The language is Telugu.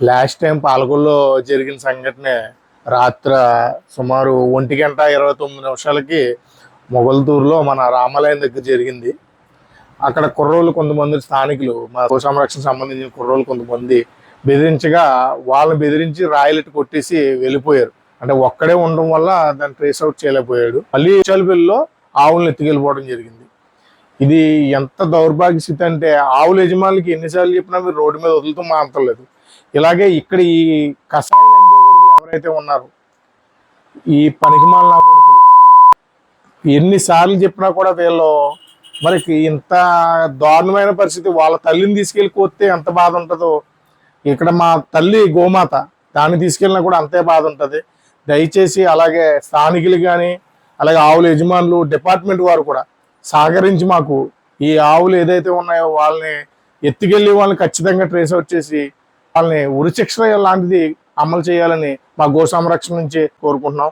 లాస్ట్ టైం పాలకొల్లో జరిగిన సంఘటనే రాత్ర సుమారు 1:29 మొగల్తూరులో మన రామాలయం దగ్గర జరిగింది. అక్కడ కుర్రోళ్ళు కొంతమంది స్థానికులు మా గో సంరక్షణ సంబంధించిన కుర్రోళ్ళు కొంతమంది బెదిరించగా వాళ్ళని బెదిరించి రాయలెట్టు కొట్టేసి వెళ్ళిపోయారు. అంటే ఒక్కడే ఉండడం వల్ల దాన్ని ట్రేస్ అవుట్ చేయలేకపోయాడు. మళ్ళీ చాలపల్లిలో ఆవులను ఎత్తుకెళ్ళిపోవడం జరిగింది. ఇది ఎంత దౌర్భాగ్య స్థితి అంటే ఆవుల యజమానులకి ఎన్నిసార్లు చెప్పినా మీరు రోడ్డు మీద వదులుతూ మానతలేదు. ఇలాగే ఇక్కడ ఈ కషాయ లంచగొడుకులు ఎవరైతే ఉన్నారో ఈ పనికిమాలిన కొడుకులు ఎన్నిసార్లు చెప్పినా కూడా వీళ్ళు మనకి ఇంత దారుణమైన పరిస్థితి. వాళ్ళ తల్లిని తీసుకెళ్ళి కోస్తే ఎంత బాధ ఉంటుందో ఇక్కడ మా తల్లి గోమాత దాన్ని తీసుకెళ్ళినా కూడా అంతే బాధ ఉంటుంది. దయచేసి అలాగే స్థానికులు కానీ అలాగే ఆవుల యజమానులు డిపార్ట్మెంట్ వారు కూడా సహకరించి మాకు ఈ ఆవులు ఏదైతే ఉన్నాయో వాళ్ళని ఎత్తుకెళ్ళి వాళ్ళని ఖచ్చితంగా ట్రేస్ అవుట్ చేసి వాళ్ళని ఉరిశిక్ష లాంటిది అమలు చేయాలని మా గో సంరక్షణ నుంచి కోరుకుంటున్నాం.